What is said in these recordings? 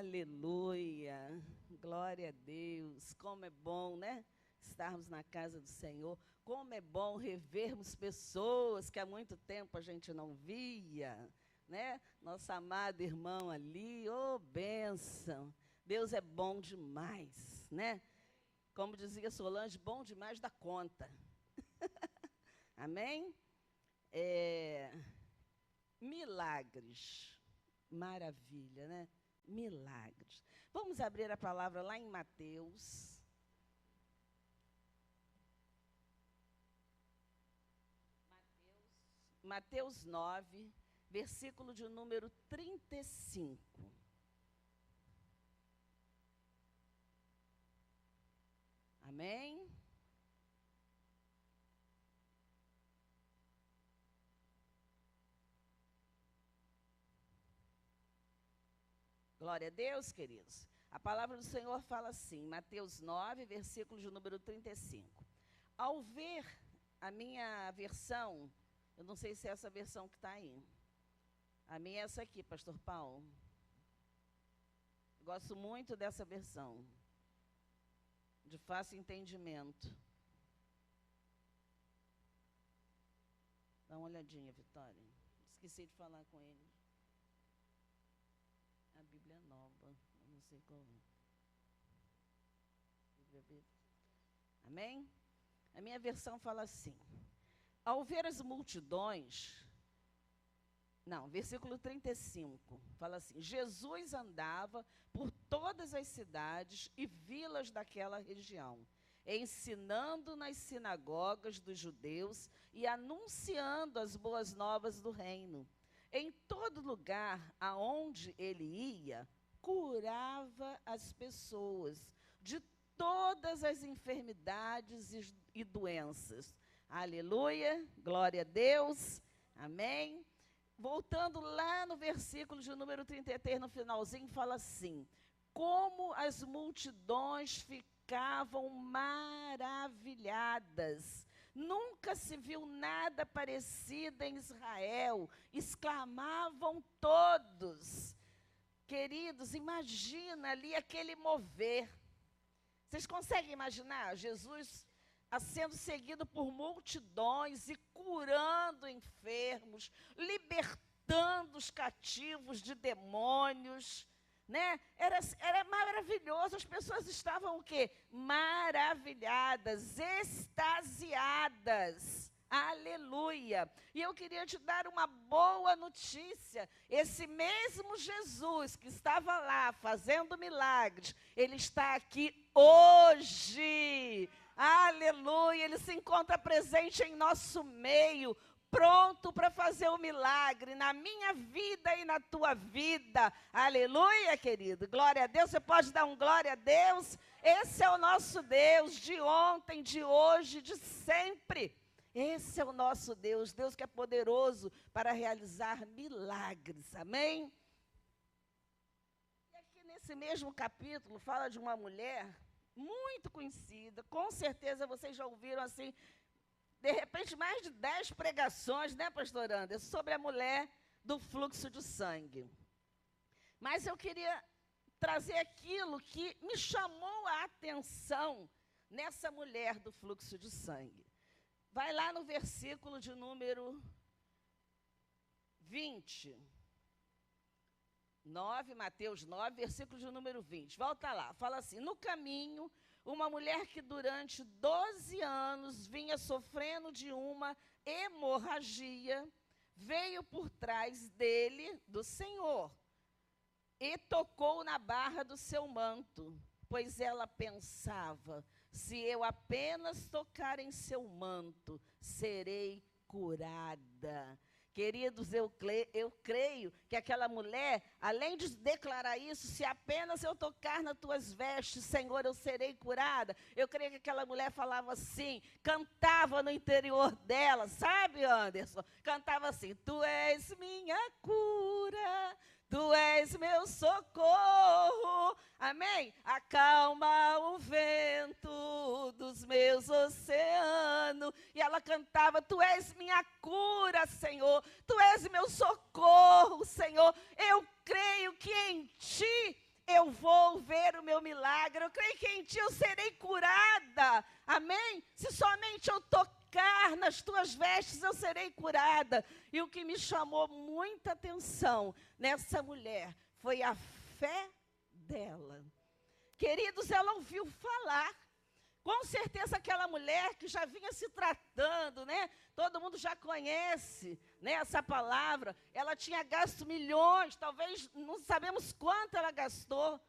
Aleluia, glória a Deus, como é bom, né? Estarmos na casa do Senhor, como é bom revermos pessoas que há muito tempo a gente não via, né? Nosso amado irmão ali, ô bênção, Deus é bom demais, né? Como dizia Solange, bom demais da conta. Amém? Milagres, maravilha, né? Milagres. Vamos abrir a palavra lá em Mateus. Mateus 9, versículo de número 35. Amém? Glória a Deus, queridos. A palavra do Senhor fala assim, Mateus 9, versículo de número 35. Ao ver a minha versão, eu não sei se é essa versão que está aí. A minha é essa aqui, pastor Paulo. Gosto muito dessa versão. De fácil entendimento. Dá uma olhadinha, Vitória. Esqueci de falar com ele. A Bíblia é nova, eu não sei qual é. Amém? A minha versão fala assim. Ao ver as multidões... Não, versículo 35, fala assim, Jesus andava por todas as cidades e vilas daquela região, ensinando nas sinagogas dos judeus e anunciando as boas novas do reino. Em todo lugar aonde ele ia, curava as pessoas de todas as enfermidades e doenças. Aleluia, glória a Deus, amém. Voltando lá no versículo de número 33, no finalzinho, fala assim, como as multidões ficavam maravilhadas. Nunca se viu nada parecido em Israel, exclamavam todos. Queridos, imagina ali aquele mover. Vocês conseguem imaginar Jesus sendo seguido por multidões e curando enfermos, libertando os cativos de demônios, né? Era maravilhoso, as pessoas estavam o quê? Maravilhadas, extasiadas. Aleluia! E eu queria te dar uma boa notícia. Esse mesmo Jesus que estava lá fazendo milagres, ele está aqui hoje. Aleluia! Ele se encontra presente em nosso meio, pronto para fazer o milagre na minha vida e na tua vida. Aleluia, querido. Glória a Deus. Você pode dar um glória a Deus? Esse é o nosso Deus de ontem, de hoje, de sempre. Esse é o nosso Deus, Deus que é poderoso para realizar milagres, amém? E aqui nesse mesmo capítulo fala de uma mulher muito conhecida, com certeza vocês já ouviram assim, de repente mais de 10 pregações, né, pastor Anderson, sobre a mulher do fluxo de sangue. Mas eu queria trazer aquilo que me chamou a atenção nessa mulher do fluxo de sangue. Vai lá no versículo de número 20. 9, Mateus 9, versículo de número 20. Volta lá, fala assim, no caminho, uma mulher que durante 12 anos vinha sofrendo de uma hemorragia, veio por trás dele, do Senhor, e tocou na barra do seu manto, pois ela pensava, se eu apenas tocar em seu manto, serei curada. Queridos, eu creio que aquela mulher, além de declarar isso, se apenas eu tocar nas tuas vestes, Senhor, eu serei curada. Eu creio que aquela mulher falava assim, cantava no interior dela, sabe, Anderson? Cantava assim, tu és minha cura, tu és meu socorro, amém? Acalma o vento dos meus oceanos. E ela cantava, tu és minha cura, Senhor, tu és meu socorro, Senhor. Eu creio que em ti eu vou ver o meu milagre. Eu creio que em ti eu serei curada. Amém? Se somente eu tocar nas tuas vestes, eu serei curada. E o que me chamou muita atenção nessa mulher foi a fé dela. Queridos, ela ouviu falar. Com certeza aquela mulher que já vinha se tratando, né? Todo mundo já conhece, né, essa palavra. Ela tinha gasto milhões, talvez não sabemos quanto ela gastou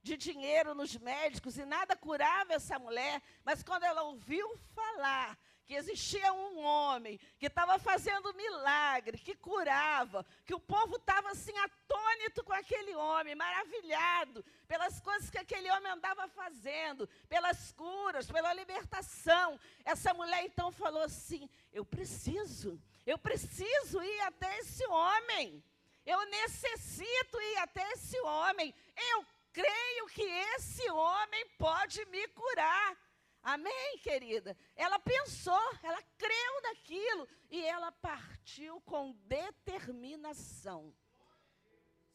de dinheiro nos médicos e nada curava essa mulher. Mas quando ela ouviu falar que existia um homem que estava fazendo milagre, que curava, que o povo estava assim atônito com aquele homem, maravilhado pelas coisas que aquele homem andava fazendo, pelas curas, pela libertação. Essa mulher então falou assim: eu preciso ir até esse homem, eu necessito ir até esse homem, eu creio que esse homem pode me curar. Amém, querida? Ela pensou, ela creu naquilo e ela partiu com determinação.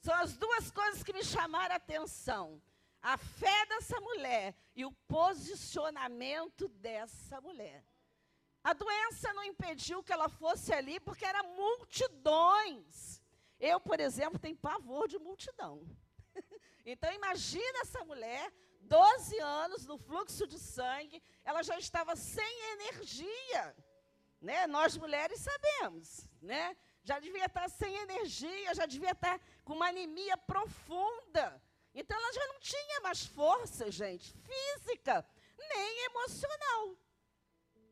São as duas coisas que me chamaram a atenção: a fé dessa mulher e o posicionamento dessa mulher. A doença não impediu que ela fosse ali, porque eram multidões. Eu, por exemplo, tenho pavor de multidão. Então, imagina essa mulher, 12 anos no fluxo de sangue, ela já estava sem energia, né? Nós mulheres sabemos, né? Já devia estar sem energia, já devia estar com uma anemia profunda. Então, ela já não tinha mais força, gente, física, nem emocional.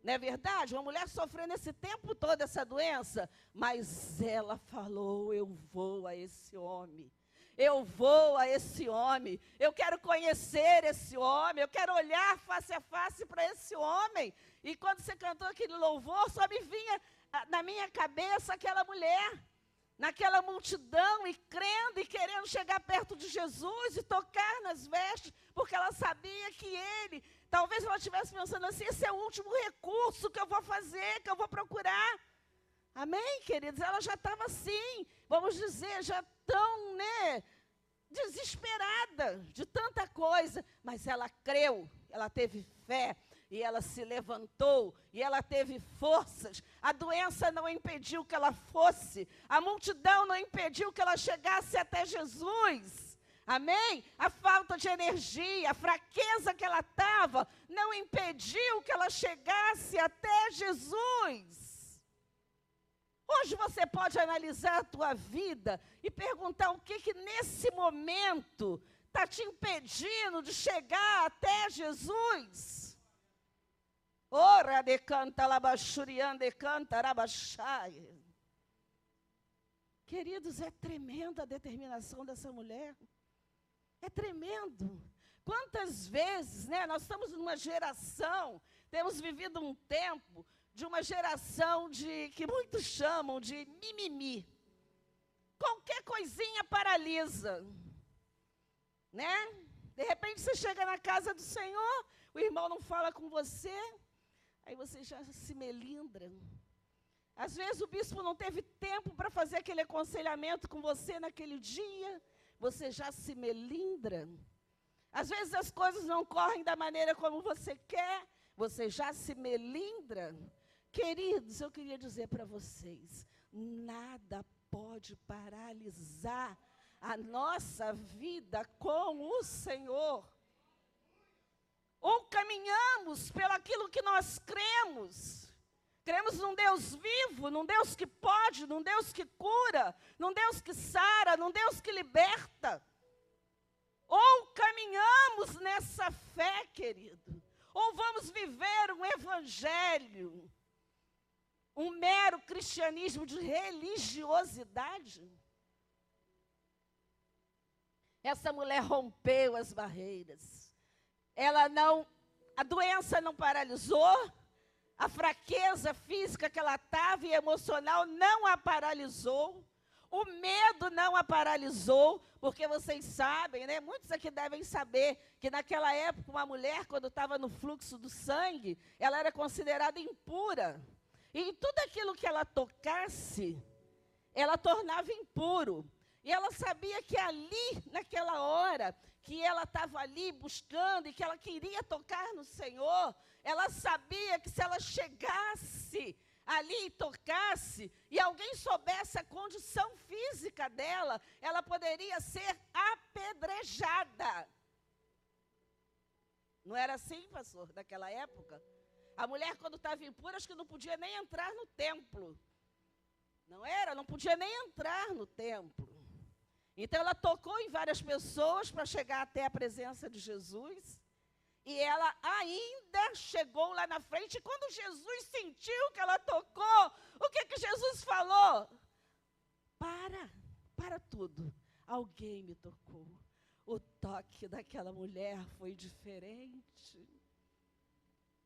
Não é verdade? Uma mulher sofrendo esse tempo todo essa doença, mas ela falou: eu vou a esse homem. Eu vou a esse homem, eu quero conhecer esse homem, eu quero olhar face a face para esse homem. E quando você cantou aquele louvor, só me vinha na minha cabeça aquela mulher, naquela multidão, e crendo e querendo chegar perto de Jesus e tocar nas vestes, porque ela sabia que ele, talvez ela estivesse pensando assim: esse é o último recurso que eu vou fazer, que eu vou procurar. Amém, queridos? Ela já estava assim, vamos dizer, já tão, né, desesperada de tanta coisa, mas ela creu, ela teve fé, e ela se levantou, e ela teve forças. A doença não impediu que ela fosse, a multidão não impediu que ela chegasse até Jesus. Amém? A falta de energia, a fraqueza que ela estava, não impediu que ela chegasse até Jesus. Hoje você pode analisar a tua vida e perguntar o que nesse momento está te impedindo de chegar até Jesus. Ora de canta labachurian de canta rabachai. Queridos, é tremenda a determinação dessa mulher. É tremendo. Quantas vezes, né, nós estamos numa geração, temos vivido um tempo de uma geração que muitos chamam de mimimi. Qualquer coisinha paralisa, né? De repente você chega na casa do Senhor, o irmão não fala com você, aí você já se melindra. Às vezes o bispo não teve tempo para fazer aquele aconselhamento com você naquele dia, você já se melindra. Às vezes as coisas não correm da maneira como você quer, você já se melindra. Queridos, eu queria dizer para vocês, nada pode paralisar a nossa vida com o Senhor. Ou caminhamos pelaquilo que nós cremos. Cremos num Deus vivo, num Deus que pode, num Deus que cura, num Deus que sara, num Deus que liberta. Ou caminhamos nessa fé, querido, ou vamos viver um evangelho, um mero cristianismo de religiosidade. Essa mulher rompeu as barreiras. A doença não paralisou, a fraqueza física que ela estava e emocional não a paralisou, o medo não a paralisou, porque vocês sabem, né? Muitos aqui devem saber que naquela época uma mulher, quando estava no fluxo do sangue, ela era considerada impura. E tudo aquilo que ela tocasse, ela tornava impuro. E ela sabia que ali, naquela hora, que ela estava ali buscando e que ela queria tocar no Senhor, ela sabia que se ela chegasse ali e tocasse, e alguém soubesse a condição física dela, ela poderia ser apedrejada. Não era assim, pastor, naquela época? A mulher, quando estava impura, acho que não podia nem entrar no templo. Não era? Não podia nem entrar no templo. Então, ela tocou em várias pessoas para chegar até a presença de Jesus. E ela ainda chegou lá na frente. E quando Jesus sentiu que ela tocou, o que Jesus falou? Para tudo. Alguém me tocou. O toque daquela mulher foi diferente.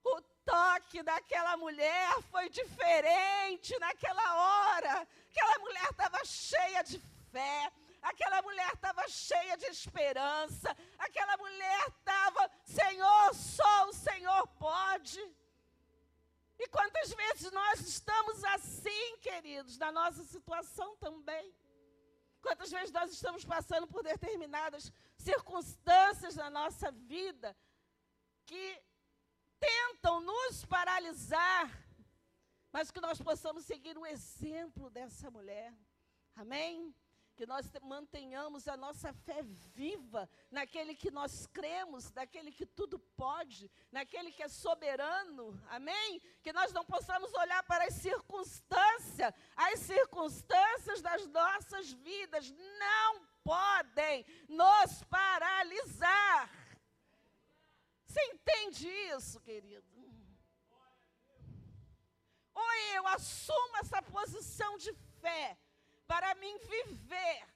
O toque daquela mulher foi diferente naquela hora. Aquela mulher estava cheia de fé. Aquela mulher estava cheia de esperança. Aquela mulher estava, Senhor, só o Senhor pode. E quantas vezes nós estamos assim, queridos, na nossa situação também? Quantas vezes nós estamos passando por determinadas circunstâncias na nossa vida que tentam nos paralisar, mas que nós possamos seguir o exemplo dessa mulher. Amém? Que nós mantenhamos a nossa fé viva naquele que nós cremos, naquele que tudo pode, naquele que é soberano, amém? Que nós não possamos olhar para as circunstâncias das nossas vidas não podem nos paralisar. Você entende isso, querido? Ou eu assumo essa posição de fé, para mim viver,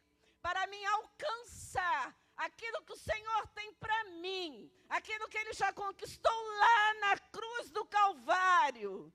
para mim alcançar aquilo que o Senhor tem para mim, aquilo que Ele já conquistou lá na cruz do Calvário.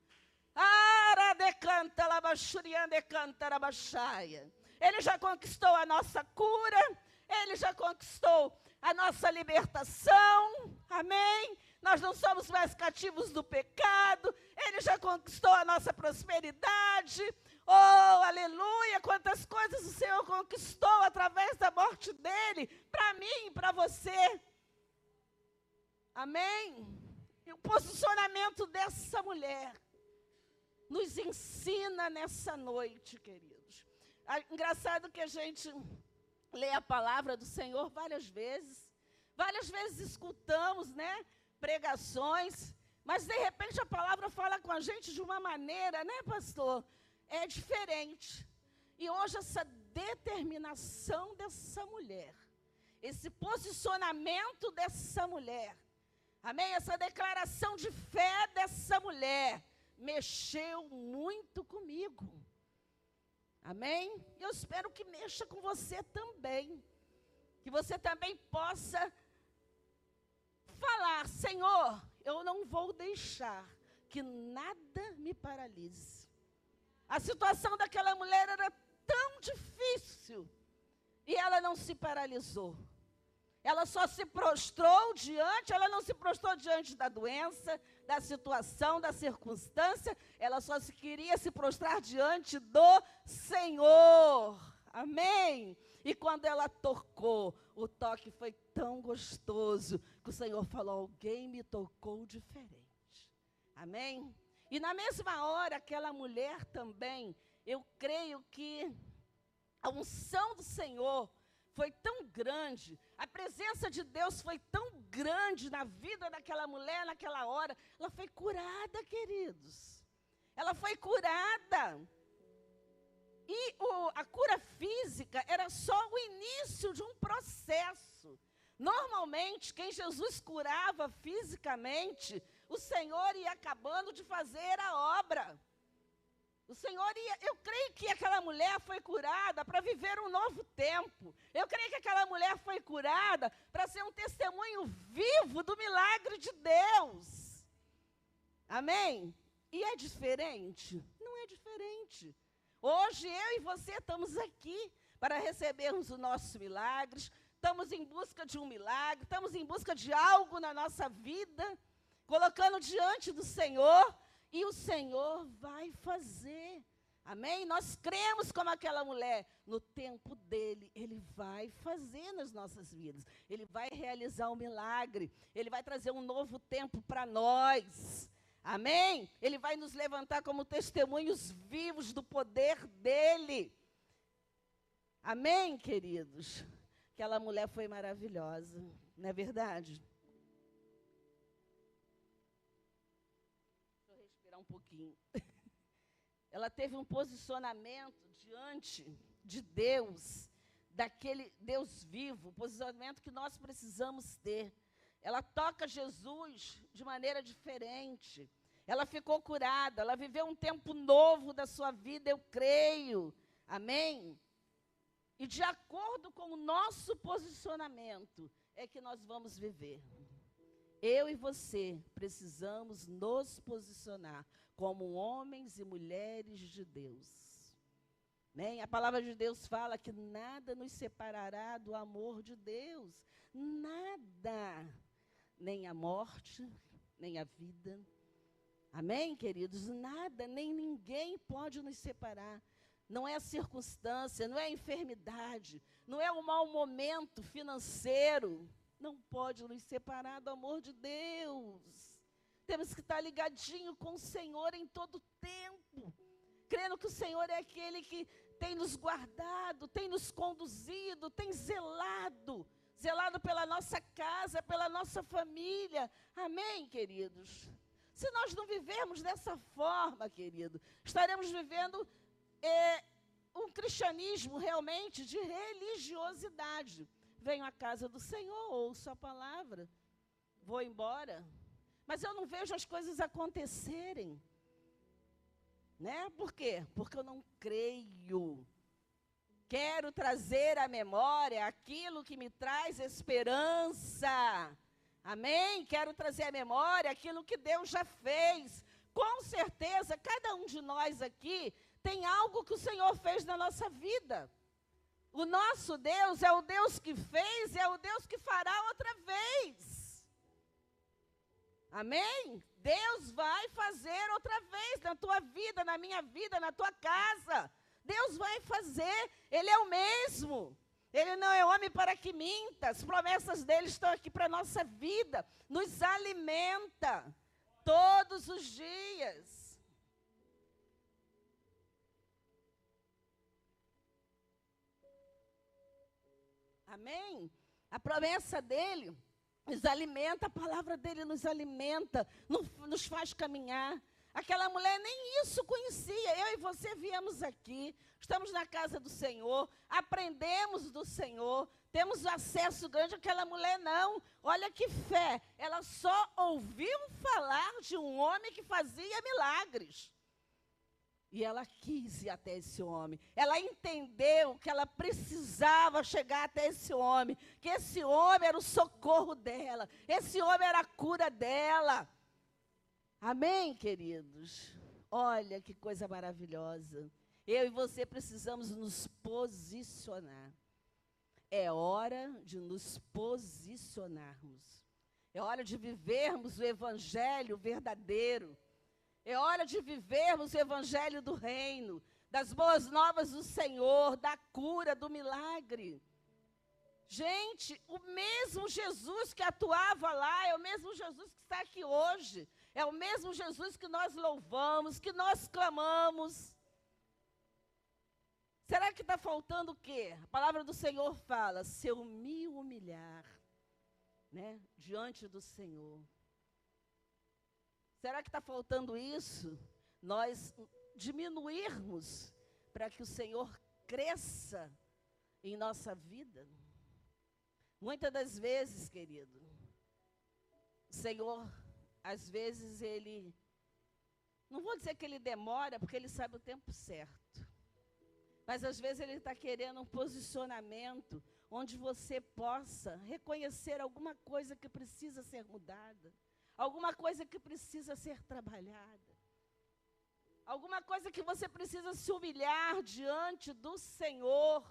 Ele já conquistou a nossa cura, Ele já conquistou a nossa libertação, amém? Nós não somos mais cativos do pecado, Ele já conquistou a nossa prosperidade. Oh, aleluia, quantas coisas o Senhor conquistou através da morte dEle, para mim e para você. Amém? E o posicionamento dessa mulher nos ensina nessa noite, queridos. Engraçado que a gente lê a palavra do Senhor várias vezes escutamos, né, pregações, mas de repente a palavra fala com a gente de uma maneira, né, pastor? É diferente. E hoje essa determinação dessa mulher, esse posicionamento dessa mulher, amém? Essa declaração de fé dessa mulher mexeu muito comigo. Amém? Eu espero que mexa com você também. Que você também possa falar, Senhor, eu não vou deixar que nada me paralise. A situação daquela mulher era tão difícil e ela não se paralisou. Ela só se prostrou diante, ela não se prostrou diante da doença, da situação, da circunstância, ela só queria se prostrar diante do Senhor. Amém? E quando ela tocou, o toque foi tão gostoso que o Senhor falou, alguém me tocou diferente. Amém? E na mesma hora, aquela mulher também, eu creio que a unção do Senhor foi tão grande, a presença de Deus foi tão grande na vida daquela mulher, naquela hora, ela foi curada, queridos. Ela foi curada. E a cura física era só o início de um processo. Normalmente, quem Jesus curava fisicamente, o Senhor ia acabando de fazer a obra. O Senhor ia, eu creio que aquela mulher foi curada para viver um novo tempo. Eu creio que aquela mulher foi curada para ser um testemunho vivo do milagre de Deus. Amém? E é diferente? Não é diferente. Hoje eu e você estamos aqui para recebermos o nosso milagre. Estamos em busca de um milagre, estamos em busca de algo na nossa vida, colocando diante do Senhor. E o Senhor vai fazer. Amém? Nós cremos como aquela mulher. No tempo dele, ele vai fazer nas nossas vidas. Ele vai realizar um milagre. Ele vai trazer um novo tempo para nós. Amém? Ele vai nos levantar como testemunhos vivos do poder dele. Amém, queridos? Aquela mulher foi maravilhosa, não é verdade? Deixa eu respirar um pouquinho. Ela teve um posicionamento diante de Deus, daquele Deus vivo, posicionamento que nós precisamos ter. Ela toca Jesus de maneira diferente. Ela ficou curada, ela viveu um tempo novo da sua vida, eu creio. Amém? E de acordo com o nosso posicionamento, é que nós vamos viver. Eu e você precisamos nos posicionar como homens e mulheres de Deus. Né? A palavra de Deus fala que nada nos separará do amor de Deus. Nada. Nem a morte, nem a vida. Amém, queridos? Nada, nem ninguém pode nos separar. Não é a circunstância, não é a enfermidade, não é o mau momento financeiro. Não pode nos separar do amor de Deus. Temos que estar ligadinho com o Senhor em todo tempo, crendo que o Senhor é aquele que tem nos guardado, tem nos conduzido, tem zelado pela nossa casa, pela nossa família. Amém, queridos? Se nós não vivermos dessa forma, querido, estaremos vivendo um cristianismo realmente de religiosidade. Venho à casa do Senhor, ouço a palavra, vou embora. Mas eu não vejo as coisas acontecerem. Né? Por quê? Porque eu não creio. Quero trazer à memória aquilo que me traz esperança. Amém? Quero trazer à memória aquilo que Deus já fez. Com certeza, cada um de nós aqui tem algo que o Senhor fez na nossa vida. O nosso Deus é o Deus que fez e é o Deus que fará outra vez. Amém? Deus vai fazer outra vez na tua vida, na minha vida, na tua casa. Deus vai fazer, Ele é o mesmo. Ele não é homem para que minta. As promessas dele estão aqui para a nossa vida. Nos alimenta todos os dias. Amém? A promessa dele nos alimenta, a palavra dele nos alimenta, nos faz caminhar. Aquela mulher nem isso conhecia. Eu e você viemos aqui, estamos na casa do Senhor, aprendemos do Senhor, temos acesso grande. Aquela mulher não. Olha que fé. Ela só ouviu falar de um homem que fazia milagres. E ela quis ir até esse homem. Ela entendeu que ela precisava chegar até esse homem. Que esse homem era o socorro dela. Esse homem era a cura dela. Amém, queridos? Olha que coisa maravilhosa. Eu e você precisamos nos posicionar. É hora de nos posicionarmos. É hora de vivermos o evangelho verdadeiro. É hora de vivermos o evangelho do reino, das boas novas do Senhor, da cura, do milagre. Gente, o mesmo Jesus que atuava lá, é o mesmo Jesus que está aqui hoje. É o mesmo Jesus que nós louvamos, que nós clamamos. Será que está faltando o quê? A palavra do Senhor fala, se eu me humilhar, né, diante do Senhor. Será que está faltando isso? Nós diminuirmos para que o Senhor cresça em nossa vida? Muitas das vezes, querido, o Senhor, às vezes, Ele, não vou dizer que Ele demora, porque Ele sabe o tempo certo. Mas, às vezes, Ele está querendo um posicionamento onde você possa reconhecer alguma coisa que precisa ser mudada. Alguma coisa que precisa ser trabalhada. Alguma coisa que você precisa se humilhar diante do Senhor.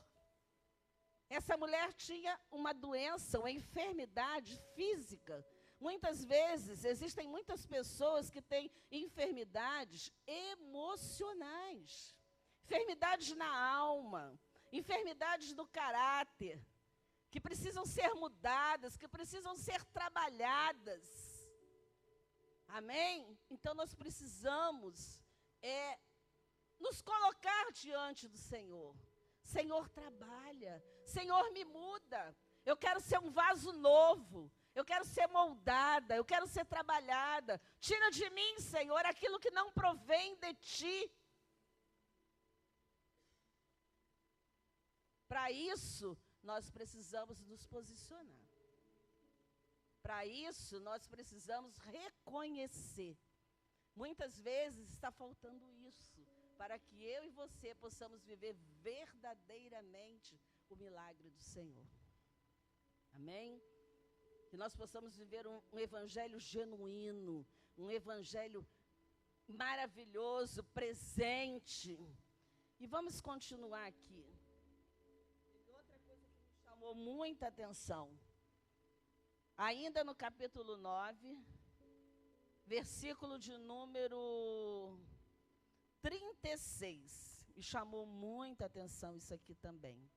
Essa mulher tinha uma doença, uma enfermidade física. Muitas vezes, existem muitas pessoas que têm enfermidades emocionais. enfermidades na alma, enfermidades no caráter, que precisam ser mudadas, que precisam ser trabalhadas. Amém? Então nós precisamos nos colocar diante do Senhor. Senhor, trabalha. Senhor, me muda. Eu quero ser um vaso novo. Eu quero ser moldada. Eu quero ser trabalhada. Tira de mim, Senhor, aquilo que não provém de Ti. Para isso, nós precisamos nos posicionar. Para isso, nós precisamos reconhecer. Muitas vezes está faltando isso, para que eu e você possamos viver verdadeiramente o milagre do Senhor. Amém? Que nós possamos viver um evangelho genuíno, um evangelho maravilhoso, presente. E vamos continuar aqui. Outra coisa que me chamou muita atenção. Ainda no capítulo 9, versículo de número 36. Me chamou muita atenção isso aqui também.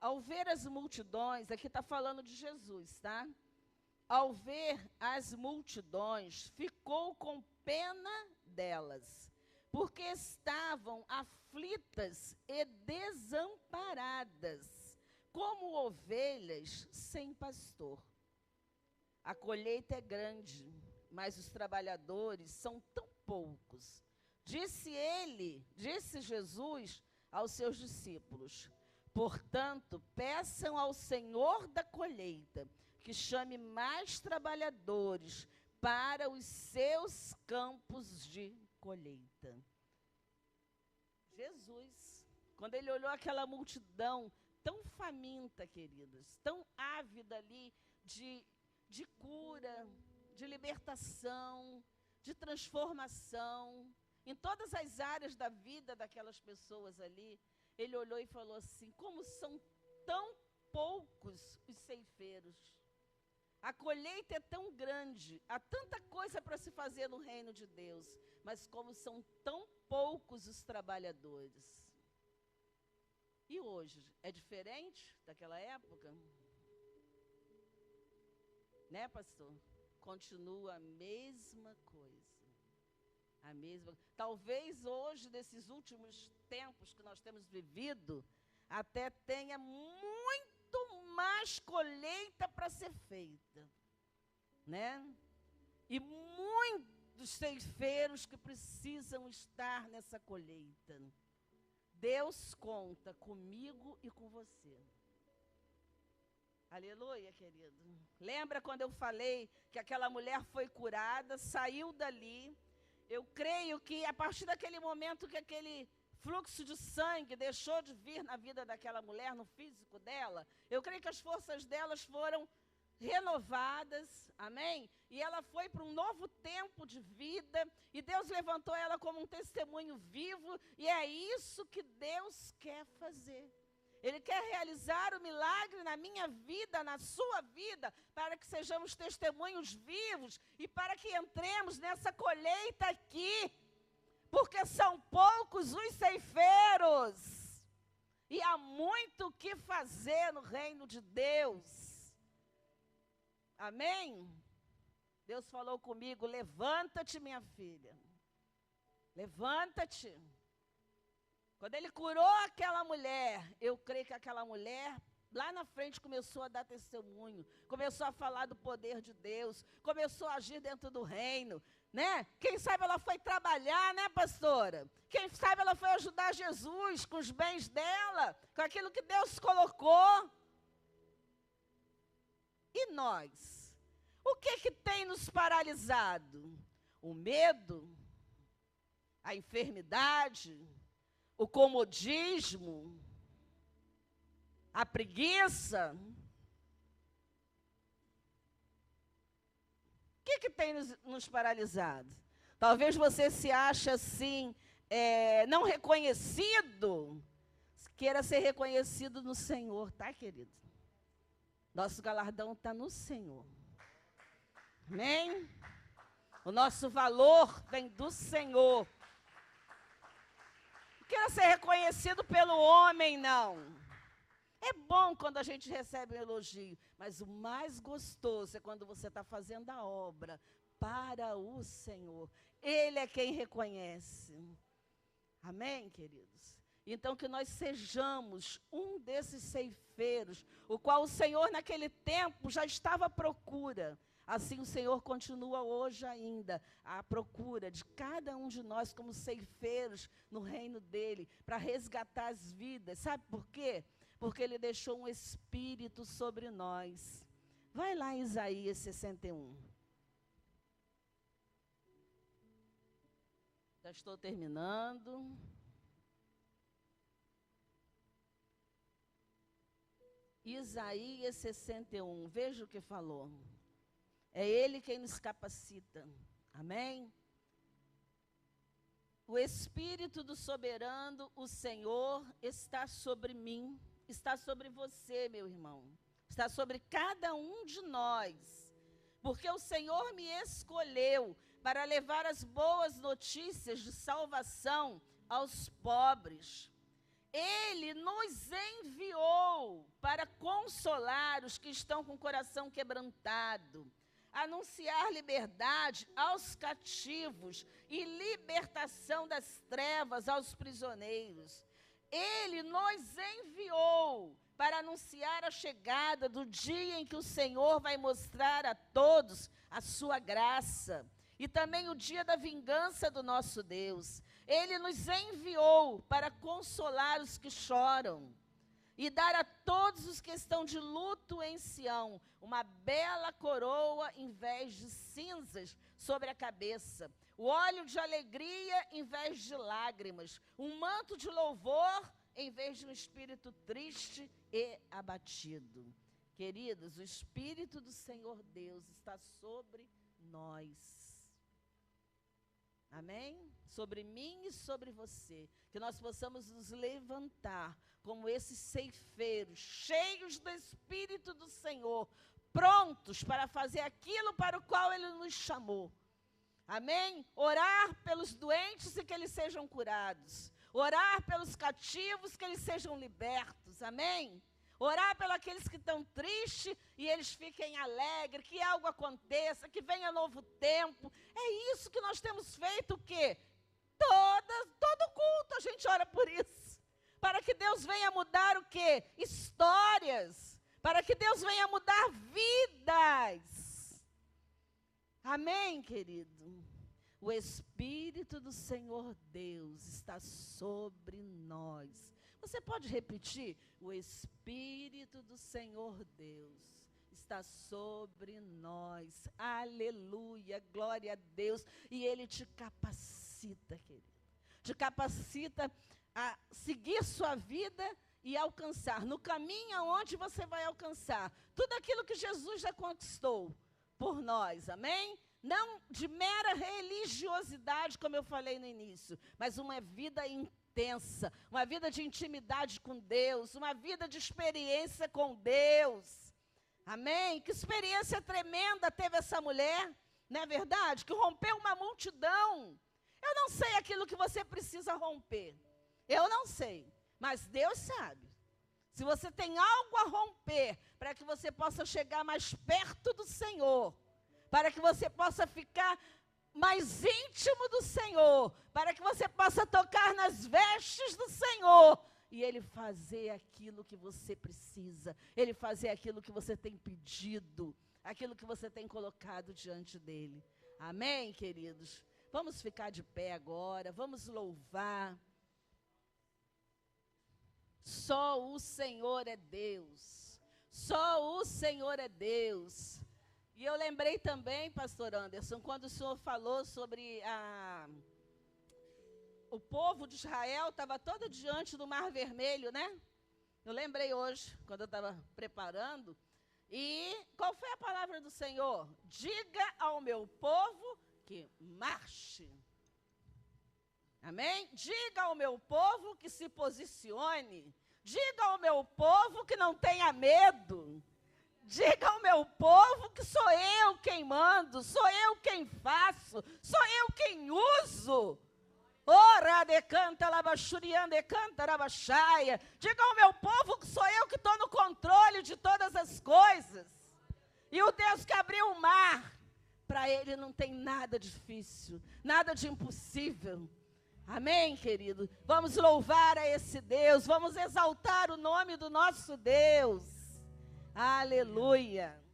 Ao ver as multidões, aqui está falando de Jesus, tá? Ao ver as multidões, ficou com pena delas, porque estavam aflitas e desamparadas, como ovelhas sem pastor. A colheita é grande, mas os trabalhadores são tão poucos. Disse Jesus aos seus discípulos: portanto, peçam ao Senhor da colheita que chame mais trabalhadores para os seus campos de colheita. Jesus, quando ele olhou aquela multidão tão faminta, queridas, tão ávida ali de cura, de libertação, de transformação, em todas as áreas da vida daquelas pessoas ali, ele olhou e falou assim: como são tão poucos os ceifeiros. A colheita é tão grande, há tanta coisa para se fazer no reino de Deus, mas como são tão poucos os trabalhadores. E hoje, é diferente daquela época? Né, pastor? Continua a mesma coisa. A mesma. Talvez hoje, nesses últimos tempos que nós temos vivido, até tenha muito mais colheita para ser feita, né? E muitos ceifeiros que precisam estar nessa colheita. Deus conta comigo e com você. Aleluia, querido. Lembra quando eu falei que aquela mulher foi curada, saiu dali? Eu creio que a partir daquele momento que aquele fluxo de sangue deixou de vir na vida daquela mulher, no físico dela, eu creio que as forças delas foram renovadas, amém? E ela foi para um novo tempo de vida, e Deus levantou ela como um testemunho vivo, e é isso que Deus quer fazer. Ele quer realizar o milagre na minha vida, na sua vida, para que sejamos testemunhos vivos e para que entremos nessa colheita aqui, porque são poucos os ceifeiros e há muito o que fazer no reino de Deus. Amém? Deus falou comigo: levanta-te, minha filha, levanta-te. Quando ele curou aquela mulher, eu creio que aquela mulher, lá na frente, começou a dar testemunho, começou a falar do poder de Deus, começou a agir dentro do reino, né? Quem sabe ela foi trabalhar, né, pastora? Quem sabe ela foi ajudar Jesus com os bens dela, com aquilo que Deus colocou. E nós? O que tem nos paralisado? O medo? A enfermidade? O comodismo, a preguiça. O que tem nos paralisado? Talvez você se ache assim, não reconhecido. Queira ser reconhecido no Senhor, tá, querido? Nosso galardão está no Senhor. Amém? O nosso valor vem do Senhor. queira ser reconhecido pelo homem, não. É bom quando a gente recebe um elogio, mas o mais gostoso é quando você está fazendo a obra para o Senhor. Ele é quem reconhece. Amém, queridos? Então, que nós sejamos um desses ceifeiros, o qual o Senhor naquele tempo já estava à procura. Assim o Senhor continua hoje ainda à procura de cada um de nós como ceifeiros no reino dEle, para resgatar as vidas. Sabe por quê? Porque Ele deixou um Espírito sobre nós. Vai lá em Isaías 61. Já estou terminando. Isaías 61, veja o que falou. É Ele quem nos capacita. Amém? O Espírito do Soberano, o Senhor, está sobre mim, está sobre você, meu irmão. Está sobre cada um de nós. Porque o Senhor me escolheu para levar as boas notícias de salvação aos pobres. Ele nos enviou para consolar os que estão com o coração quebrantado, anunciar liberdade aos cativos e libertação das trevas aos prisioneiros. Ele nos enviou para anunciar a chegada do dia em que o Senhor vai mostrar a todos a sua graça. E também o dia da vingança do nosso Deus. Ele nos enviou para consolar os que choram e dar a todos os que estão de luto em Sião uma bela coroa em vez de cinzas sobre a cabeça, o óleo de alegria em vez de lágrimas, um manto de louvor em vez de um espírito triste e abatido. Queridos, o Espírito do Senhor Deus está sobre nós. Amém? Sobre mim e sobre você. Que nós possamos nos levantar como esses ceifeiros, cheios do Espírito do Senhor, prontos para fazer aquilo para o qual Ele nos chamou. Amém? Orar pelos doentes e que eles sejam curados. Orar pelos cativos, que eles sejam libertos. Amém? Orar pelos aqueles que estão tristes e eles fiquem alegres, que algo aconteça, que venha novo tempo. É isso que nós temos feito, o quê? Todo culto a gente ora por isso. Para que Deus venha mudar o quê? Histórias. Para que Deus venha mudar vidas. Amém, querido? O Espírito do Senhor Deus está sobre nós. Você pode repetir? O Espírito do Senhor Deus está sobre nós. Aleluia, glória a Deus. E Ele te capacita, querido. Te capacita a seguir sua vida e alcançar. No caminho aonde você vai alcançar tudo aquilo que Jesus já conquistou por nós, amém? Não de mera religiosidade, como eu falei no início, mas uma vida intensa, uma vida de intimidade com Deus, uma vida de experiência com Deus. Amém? Que experiência tremenda teve essa mulher, não é verdade? Que rompeu uma multidão. Eu não sei aquilo que você precisa romper. Eu não sei, mas Deus sabe. Se você tem algo a romper, para que você possa chegar mais perto do Senhor, para que você possa ficar mais íntimo do Senhor, para que você possa tocar nas vestes do Senhor, e Ele fazer aquilo que você precisa, Ele fazer aquilo que você tem pedido, aquilo que você tem colocado diante dEle. Amém, queridos? Vamos ficar de pé agora, vamos louvar. Só o Senhor é Deus, só o Senhor é Deus. E eu lembrei também, pastor Anderson, quando o senhor falou sobre o povo de Israel estava todo diante do Mar Vermelho, né? Eu lembrei hoje, quando eu estava preparando. E qual foi a palavra do Senhor? Diga ao meu povo que marche. Amém? Diga ao meu povo que se posicione. Diga ao meu povo que não tenha medo. Diga ao meu povo que sou eu quem mando, sou eu quem faço, sou eu quem uso. Ora de canta labachurian de canta rabachaia. Diga ao meu povo que sou eu que estou no controle de todas as coisas. E o Deus que abriu o mar, para Ele não tem nada difícil, nada de impossível. Amém, querido? Vamos louvar a esse Deus, vamos exaltar o nome do nosso Deus. Aleluia.